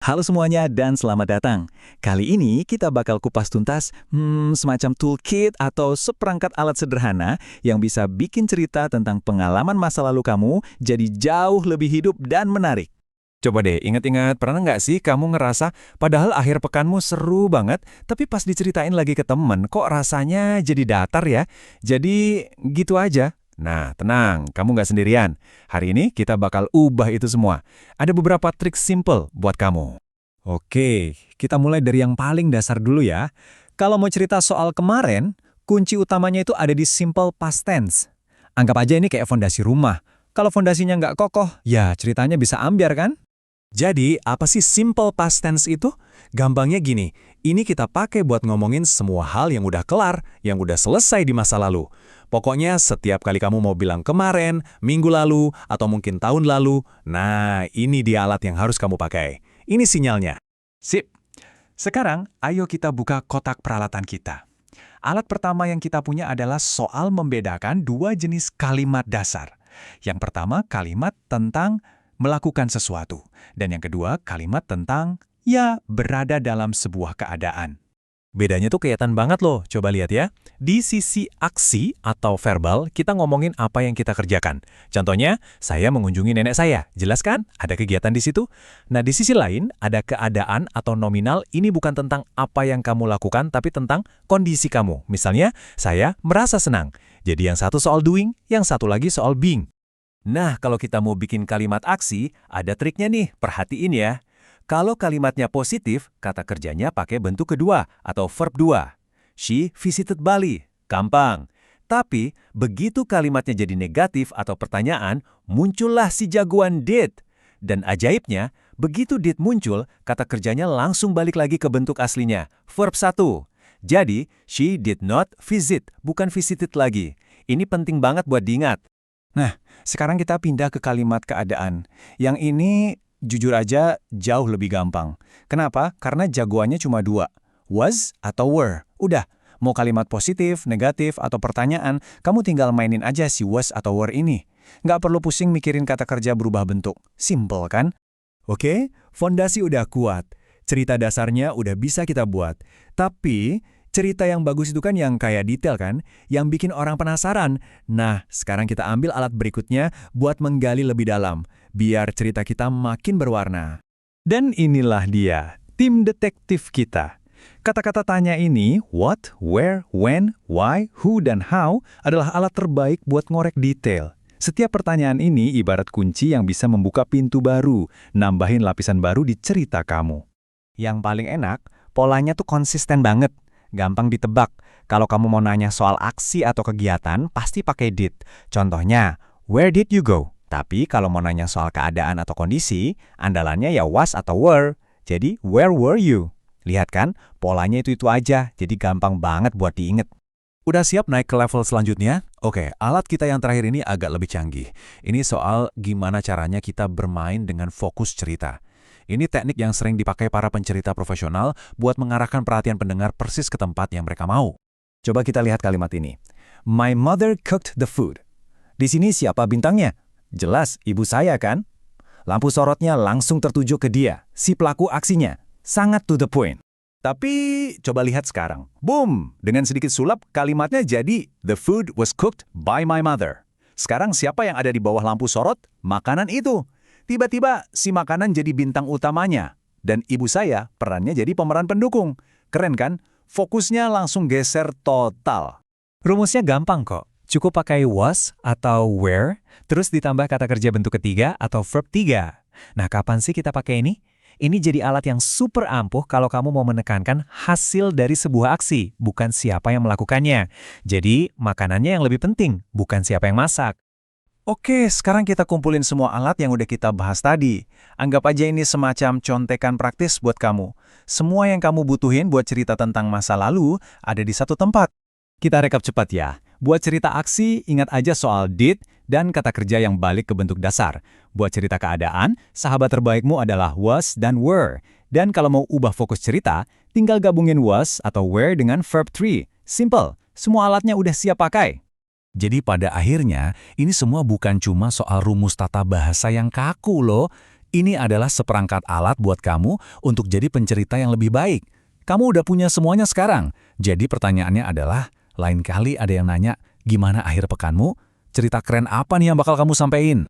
Halo semuanya dan selamat datang. Kali ini kita bakal kupas tuntas semacam toolkit atau seperangkat alat sederhana yang bisa bikin cerita tentang pengalaman masa lalu kamu jadi jauh lebih hidup dan menarik. Coba deh, ingat-ingat, pernah nggak sih kamu ngerasa padahal akhir pekanmu seru banget, tapi pas diceritain lagi ke temen, kok rasanya jadi datar ya? Jadi gitu aja. Nah, tenang, kamu nggak sendirian. Hari ini kita bakal ubah itu semua. Ada beberapa trik simple buat kamu. Oke, kita mulai dari yang paling dasar dulu ya. Kalau mau cerita soal kemarin, kunci utamanya itu ada di simple past tense. Anggap aja ini kayak fondasi rumah. Kalau fondasinya nggak kokoh, ya ceritanya bisa ambiar kan? Jadi, apa sih simple past tense itu? Gampangnya gini, ini kita pakai buat ngomongin semua hal yang udah kelar, yang udah selesai di masa lalu. Pokoknya setiap kali kamu mau bilang kemarin, minggu lalu, atau mungkin tahun lalu, nah ini dia alat yang harus kamu pakai. Ini sinyalnya. Sip. Sekarang, ayo kita buka kotak peralatan kita. Alat pertama yang kita punya adalah soal membedakan dua jenis kalimat dasar. Yang pertama, kalimat tentang melakukan sesuatu. Dan yang kedua, kalimat tentang ya berada dalam sebuah keadaan. Bedanya tuh kelihatan banget loh, coba lihat ya. Di sisi aksi atau verbal, kita ngomongin apa yang kita kerjakan. Contohnya, saya mengunjungi nenek saya. Jelas kan? Ada kegiatan di situ. Nah, di sisi lain, ada keadaan atau nominal. Ini bukan tentang apa yang kamu lakukan, tapi tentang kondisi kamu. Misalnya, saya merasa senang. Jadi yang satu soal doing, yang satu lagi soal being. Nah, kalau kita mau bikin kalimat aksi, ada triknya nih, perhatiin ya. Kalau kalimatnya positif, kata kerjanya pakai bentuk kedua atau verb 2. She visited Bali. Gampang. Tapi, begitu kalimatnya jadi negatif atau pertanyaan, muncullah si jagoan did. Dan ajaibnya, begitu did muncul, kata kerjanya langsung balik lagi ke bentuk aslinya, verb 1. Jadi, she did not visit, bukan visited lagi. Ini penting banget buat diingat. Nah, sekarang kita pindah ke kalimat keadaan. Yang ini jujur aja jauh lebih gampang. Kenapa? Karena jagoannya cuma dua. Was atau were. Udah, mau kalimat positif, negatif, atau pertanyaan, kamu tinggal mainin aja si was atau were ini. Nggak perlu pusing mikirin kata kerja berubah bentuk. Simple kan? Oke, fondasi udah kuat. Cerita dasarnya udah bisa kita buat. Tapi cerita yang bagus itu kan yang kayak detail kan? Yang bikin orang penasaran. Nah, sekarang kita ambil alat berikutnya buat menggali lebih dalam. Biar cerita kita makin berwarna. Dan inilah dia, tim detektif kita. Kata-kata tanya ini, what, where, when, why, who, dan how, adalah alat terbaik buat ngorek detail. Setiap pertanyaan ini ibarat kunci yang bisa membuka pintu baru, nambahin lapisan baru di cerita kamu. Yang paling enak, polanya tuh konsisten banget. Gampang ditebak. Kalau kamu mau nanya soal aksi atau kegiatan, pasti pakai did. Contohnya, where did you go? Tapi kalau mau nanya soal keadaan atau kondisi, andalannya ya was atau were. Jadi, where were you? Lihat kan, polanya itu aja, jadi gampang banget buat diinget. Udah siap naik ke level selanjutnya? Oke, alat kita yang terakhir ini agak lebih canggih. Ini soal gimana caranya kita bermain dengan fokus cerita. Ini teknik yang sering dipakai para pencerita profesional buat mengarahkan perhatian pendengar persis ke tempat yang mereka mau. Coba kita lihat kalimat ini. My mother cooked the food. Di sini siapa bintangnya? Jelas, ibu saya kan? Lampu sorotnya langsung tertuju ke dia, si pelaku aksinya. Sangat to the point. Tapi, coba lihat sekarang. Boom! Dengan sedikit sulap, kalimatnya jadi the food was cooked by my mother. Sekarang siapa yang ada di bawah lampu sorot? Makanan itu. Tiba-tiba, si makanan jadi bintang utamanya. Dan ibu saya perannya jadi pemeran pendukung. Keren kan? Fokusnya langsung geser total. Rumusnya gampang kok. Cukup pakai was atau were, terus ditambah kata kerja bentuk ketiga atau verb 3. Nah, kapan sih kita pakai ini? Ini jadi alat yang super ampuh kalau kamu mau menekankan hasil dari sebuah aksi, bukan siapa yang melakukannya. Jadi, makanannya yang lebih penting, bukan siapa yang masak. Oke, sekarang kita kumpulin semua alat yang udah kita bahas tadi. Anggap aja ini semacam contekan praktis buat kamu. Semua yang kamu butuhin buat cerita tentang masa lalu ada di satu tempat. Kita rekap cepat ya. Buat cerita aksi, ingat aja soal did dan kata kerja yang balik ke bentuk dasar. Buat cerita keadaan, sahabat terbaikmu adalah was dan were. Dan kalau mau ubah fokus cerita, tinggal gabungin was atau were dengan verb 3. Simple, semua alatnya udah siap pakai. Jadi pada akhirnya, ini semua bukan cuma soal rumus tata bahasa yang kaku loh. Ini adalah seperangkat alat buat kamu untuk jadi pencerita yang lebih baik. Kamu udah punya semuanya sekarang. Jadi pertanyaannya adalah, lain kali ada yang nanya, gimana akhir pekanmu? Cerita keren apa nih yang bakal kamu sampein?